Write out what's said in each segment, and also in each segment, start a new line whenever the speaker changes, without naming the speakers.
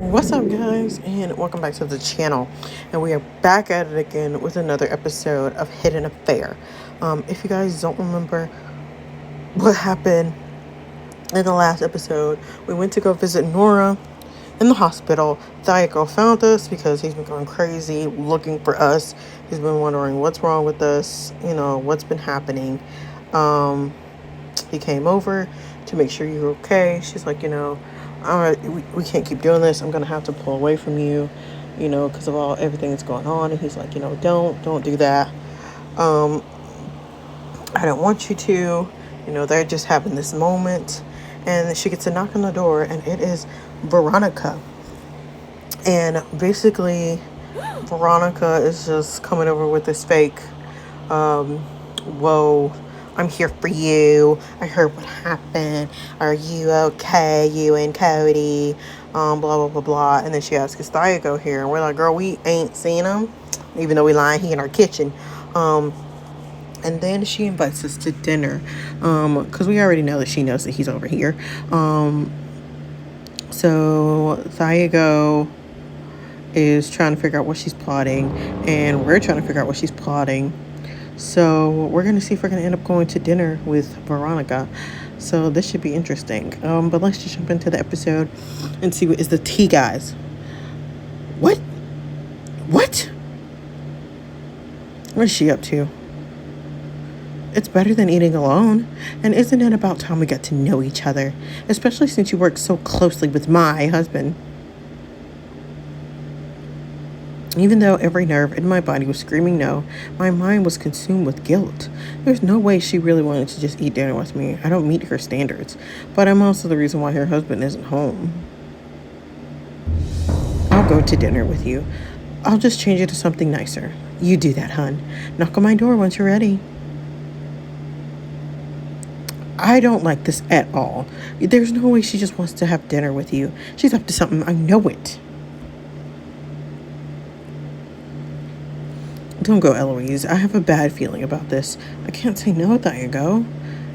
What's up, guys, and welcome back to the channel. And we are back at it again with another episode of Hidden Affair. If you guys don't remember what happened in the last episode, we went to go visit Nora in the hospital. Thiago found us because he's been going crazy looking for us. He's been wondering what's wrong with us, what's been happening. He came over to make sure you're okay. She's like, all right, we can't keep doing this. I'm going to have to pull away from you, because of everything that's going on. And he's like, don't do that. Um, I don't want you to. They're just having this moment. And she gets a knock on the door, and it is Veronica. And basically, Veronica is just coming over with this fake, whoa, I'm here for you. I heard what happened. Are you okay? You and Cody. Blah, blah, blah, blah. And then she asks, is Thiago here? And we're like, girl, we ain't seen him. Even though we lying here in our kitchen. And then she invites us to dinner. Because we already know that she knows that he's over here. So Thiago is trying to figure out what she's plotting. And we're trying to figure out what she's plotting. So we're going to see if we're going to end up going to dinner with Veronica. So this should be interesting. But let's just jump into the episode and see what is the tea, guys. What? What is she up to? It's better than eating alone. And isn't it about time we got to know each other? Especially since you work so closely with my husband. Even though every nerve in my body was screaming no, my mind was consumed with guilt. There's no way she really wanted to just eat dinner with me. I don't meet her standards, but I'm also the reason why her husband isn't home. I'll go to dinner with you. I'll just change it to something nicer. You do that, hun. Knock on my door once you're ready. I don't like this at all. There's no way she just wants to have dinner with you. She's up to something. I know it. Don't go, Eloise. I have a bad feeling about this. I can't say no, Thiago.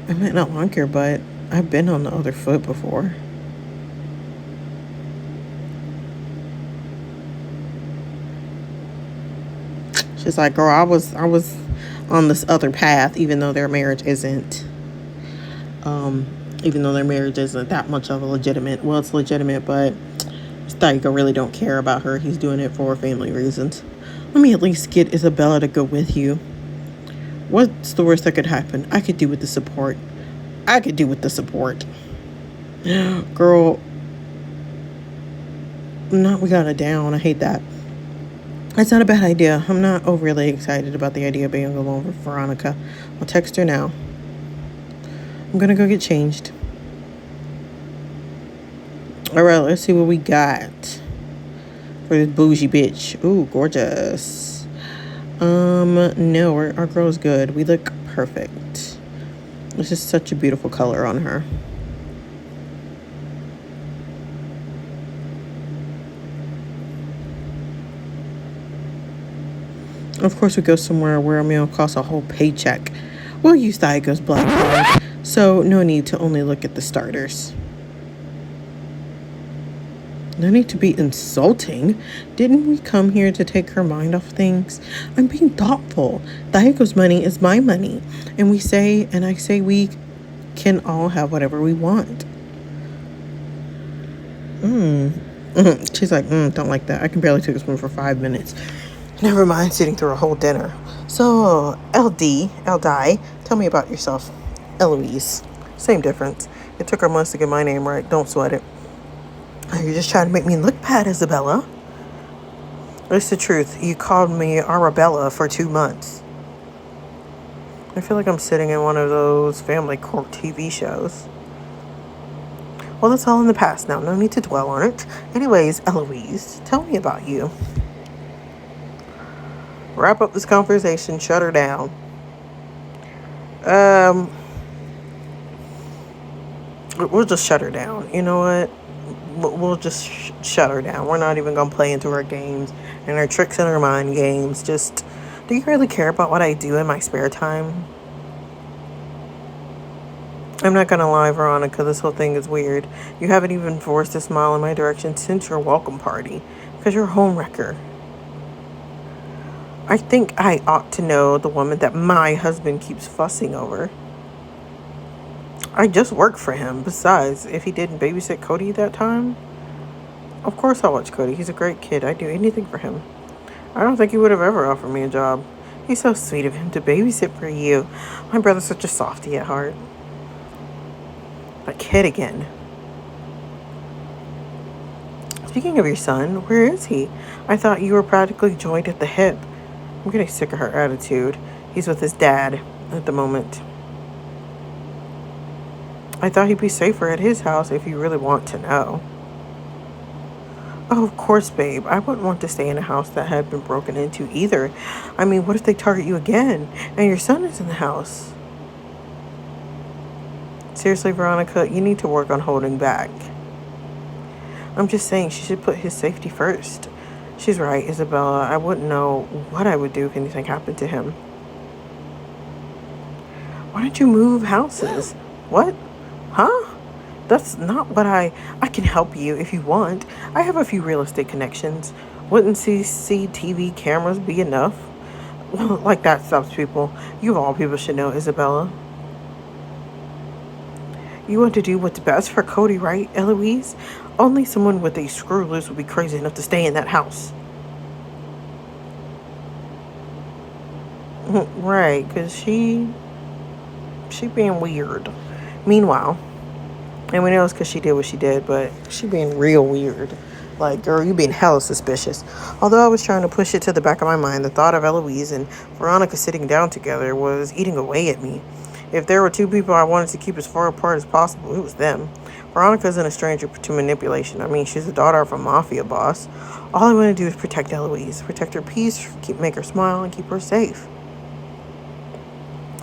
I might not like her, but I've been on the other foot before. She's like, girl, I was on this other path, even though their marriage isn't that much of a legitimate. Well, it's legitimate, but Thiago really don't care about her. He's doing it for family reasons. Let me at least get Isabella to go with you. What's the worst that could happen? I could do with the support. Girl, we got it down. I hate that. It's not a bad idea. I'm not overly excited about the idea of being alone with Veronica. I'll text her now. I'm gonna go get changed. All right, let's see what we got for this bougie bitch. Ooh, gorgeous. No, our girl's good. We look perfect. It's just such a beautiful color on her. Of course, we go somewhere where a meal costs a whole paycheck. We'll use Thiago's black card, so no need to only look at the starters. No need to be insulting. Didn't we come here to take her mind off things? I'm being thoughtful. Thiago's money is my money. And I say we can all have whatever we want. She's like, don't like that. I can barely take a spoon for 5 minutes. Never mind sitting through a whole dinner. So, LD, tell me about yourself. Eloise. Same difference. It took her months to get my name right. Don't sweat it. You're just trying to make me look bad, Isabella. It's the truth. You called me Arabella for 2 months. I feel like I'm sitting in one of those family court TV shows. Well, that's all in the past now. No need to dwell on it. Anyways, Eloise, tell me about you. Wrap up this conversation. Shut her down. We'll just shut her down. You know what? We'll just shut her down. We're not even going to play into her games and her tricks and her mind games. Just, do you really care about what I do in my spare time? I'm not gonna lie, Veronica, this whole thing is weird. You haven't even forced a smile in my direction since your welcome party. Because you're a homewrecker. I think I ought to know the woman that my husband keeps fussing over. I just work for him. Besides, if he didn't babysit Cody that time, of course I'll watch Cody. He's a great kid. I'd do anything for him. I don't think he would have ever offered me a job. He's so sweet of him to babysit for you. My brother's such a softie at heart. A kid again. Speaking of your son, where is he? I thought you were practically joined at the hip. I'm getting sick of her attitude. He's with his dad at the moment. I thought he'd be safer at his house if you really want to know. Oh, of course, babe. I wouldn't want to stay in a house that had been broken into either. I mean, what if they target you again and your son is in the house? Seriously, Veronica, you need to work on holding back. I'm just saying she should put his safety first. She's right, Isabella. I wouldn't know what I would do if anything happened to him. Why don't you move houses? What? Huh? That's not what I can help you if you want. I have a few real estate connections. Wouldn't CCTV cameras be enough? Well, like that stops people. You of all people should know, Isabella. You want to do what's best for Cody, right, Eloise? Only someone with a screw loose would be crazy enough to stay in that house. Right, because she being weird. Meanwhile, and we know it's because she did what she did, but she being real weird. Like, girl, you being hella suspicious. Although I was trying to push it to the back of my mind, the thought of Eloise and Veronica sitting down together was eating away at me. If there were two people I wanted to keep as far apart as possible, it was them. Veronica isn't a stranger to manipulation. I mean, she's the daughter of a mafia boss. All I want to do is protect Eloise, protect her peace, make her smile, and keep her safe.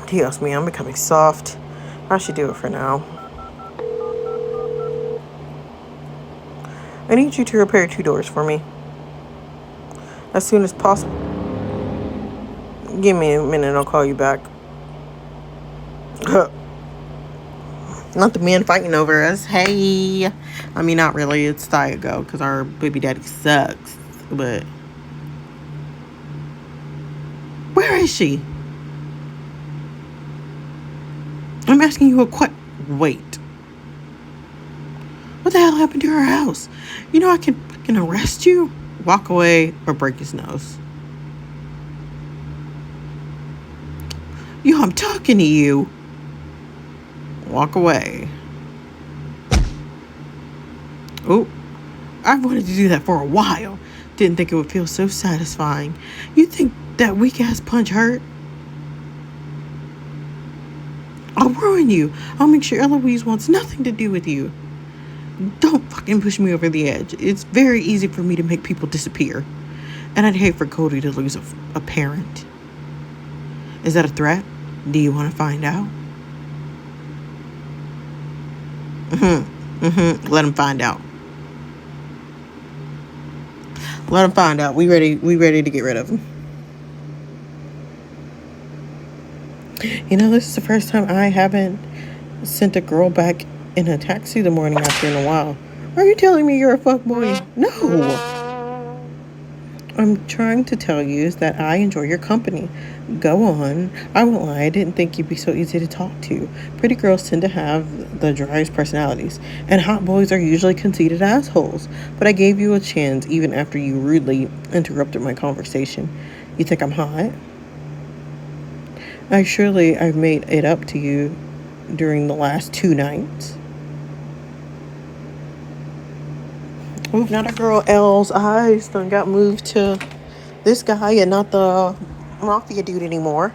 Dios me, I'm becoming soft. I should do it for now. I need you to repair 2 doors for me. As soon as possible. Give me a minute, I'll call you back. Not the man fighting over us. Hey. I mean, not really. It's Thiago, because our baby daddy sucks. But where is she? I'm asking you a question. Wait. What the hell happened to her house? You know I can arrest you, walk away, or break his nose. Yo, I'm talking to you. Walk away. Oh, I've wanted to do that for a while. Didn't think it would feel so satisfying. You think that weak ass punch hurt? I'll ruin you. I'll make sure Eloise wants nothing to do with you. Don't fucking push me over the edge. It's very easy for me to make people disappear. And I'd hate for Cody to lose a parent. Is that a threat? Do you want to find out? Let him find out. Let him find out. We ready to get rid of him. You know, this is the first time I haven't sent a girl back in a taxi the morning after in a while. Are you telling me you're a fuckboy? No. I'm trying to tell you is that I enjoy your company. Go on. I won't lie, I didn't think you'd be so easy to talk to. Pretty girls tend to have the driest personalities, and hot boys are usually conceited assholes. But I gave you a chance even after you rudely interrupted my conversation. You think I'm hot? I've made it up to you during the last 2 nights. Ooh, now that girl L's eyes done got moved to this guy and not the mafia dude anymore.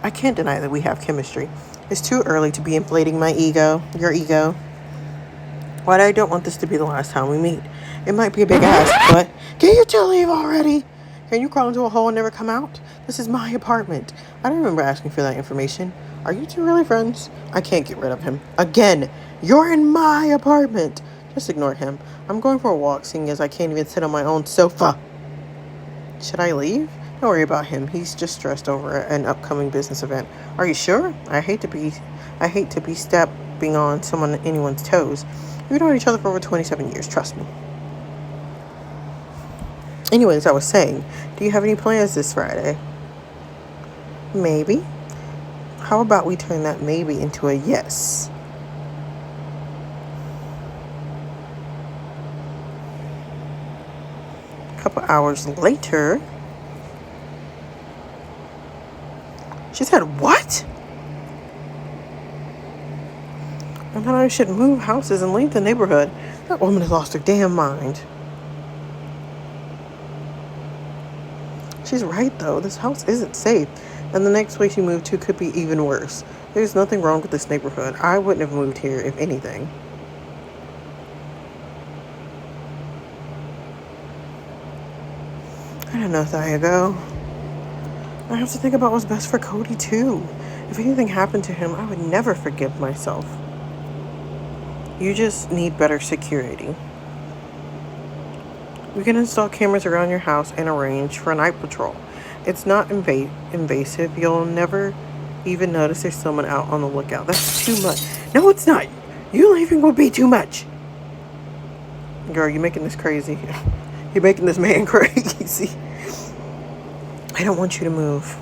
I can't deny that we have chemistry. It's too early to be inflating my ego, your ego. But I don't want this to be the last time we meet. It might be a big ask, but can you two leave already? Can you crawl into a hole and never come out? This is my apartment. I don't remember asking for that information. Are you two really friends? I can't get rid of him. Again, you're in my apartment. Just ignore him. I'm going for a walk, seeing as I can't even sit on my own sofa. Should I leave? Don't worry about him. He's just stressed over an upcoming business event. Are you sure? I hate to be I hate to be stepping on anyone's toes. We've known each other for over 27 years, trust me. Anyways, I was saying, do you have any plans this Friday? Maybe. How about we turn that maybe into a yes? A couple hours later, she said, what? I thought I should move houses and leave the neighborhood. That woman has lost her damn mind. She's right, though. This house isn't safe. And the next place you move to could be even worse. There's nothing wrong with this neighborhood. I wouldn't have moved here, if anything. I don't know, Thiago. I have to think about what's best for Cody, too. If anything happened to him, I would never forgive myself. You just need better security. We can install cameras around your house and arrange for a night patrol. It's not invasive. You'll never even notice there's someone out on the lookout. That's too much. No, it's not. You leaving will be too much. Girl, you're making this crazy. You're making this man crazy. I don't want you to move.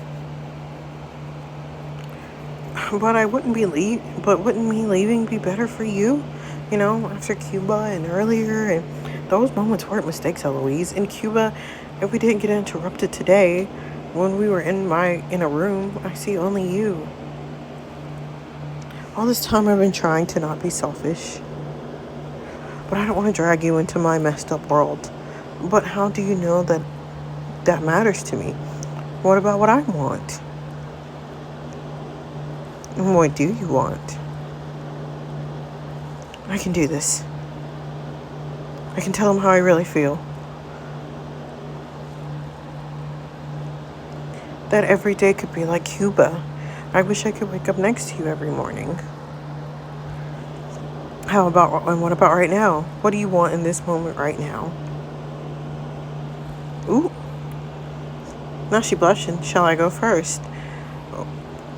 But wouldn't me leaving be better for you? You know, after Cuba and earlier, and those moments weren't mistakes, Eloise. In Cuba, if we didn't get interrupted today, when we were in a room, I see only you. All this time I've been trying to not be selfish. But I don't want to drag you into my messed up world. But how do you know that matters to me? What about what I want? And what do you want? I can do this. I can tell him how I really feel. That every day could be like Cuba. I wish I could wake up next to you every morning. What about right now? What do you want in this moment right now? Ooh. Now she blushing. Shall I go first?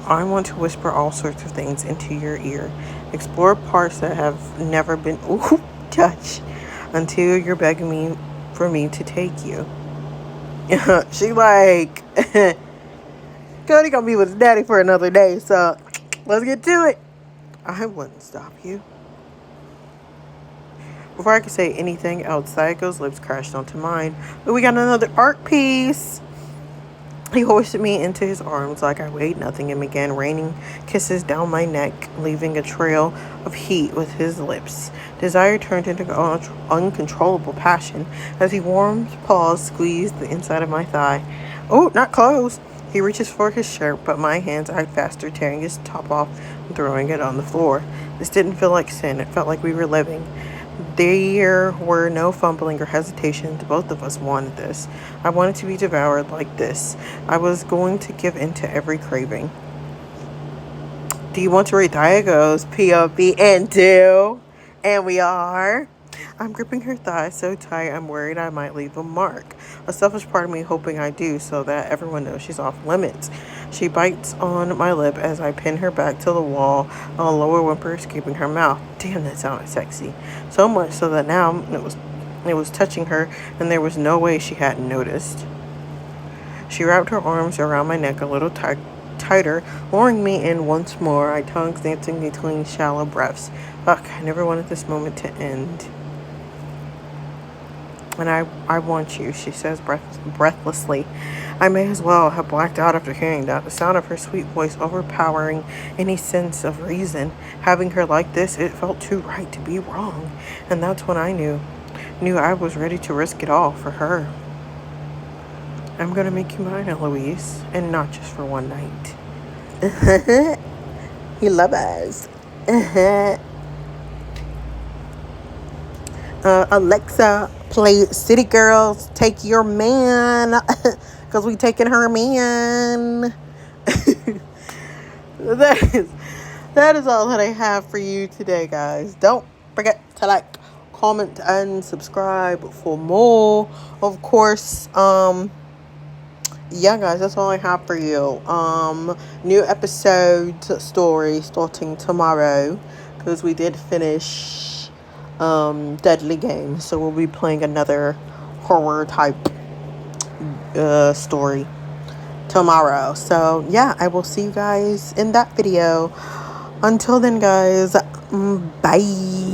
I want to whisper all sorts of things into your ear. Explore parts that have never been touched until you're begging for me to take you. She like, Cody gonna be with his daddy for another day, so let's get to it. I wouldn't stop you. Before I could say anything else, Thiago's lips crashed onto mine. But we got another art piece. He hoisted me into his arms like I weighed nothing and began raining kisses down my neck, leaving a trail of heat with his lips. Desire turned into uncontrollable passion as he warm paws squeezed the inside of my thigh. Oh, not close. He reaches for his shirt, but my hands acted faster, tearing his top off and throwing it on the floor. This didn't feel like sin. It felt like we were living. There were no fumbling or hesitations. Both of us wanted this. I wanted to be devoured like this. I was going to give in to every craving. Do you want to read Thiago's POV into? And we are. I'm gripping her thigh so tight I'm worried I might leave a mark. A selfish part of me hoping I do so that everyone knows she's off limits. She bites on my lip as I pin her back to the wall, a lower whimper escaping her mouth. Damn, that sounded sexy. So much so that now it was touching her and there was no way she hadn't noticed. She wrapped her arms around my neck a little tighter, luring me in once more, our tongues dancing between shallow breaths. Fuck, I never wanted this moment to end. And I want you, she says breathlessly. I may as well have blacked out after hearing that, the sound of her sweet voice overpowering any sense of reason. Having her like this, it felt too right to be wrong. And that's when I knew I was ready to risk it all for her. I'm gonna make you mine, Eloise, and not just for one night. You love us. Alexa, play City Girls, Take Your Man, because we taking her man. That is all that I have for you today, guys. Don't forget to like, comment, and subscribe for more. Of course, yeah, guys, that's all I have for you. New episode story starting tomorrow because we did finish Deadly Game, so we'll be playing another horror type story tomorrow. So yeah, I will see you guys in that video. Until then, guys, bye.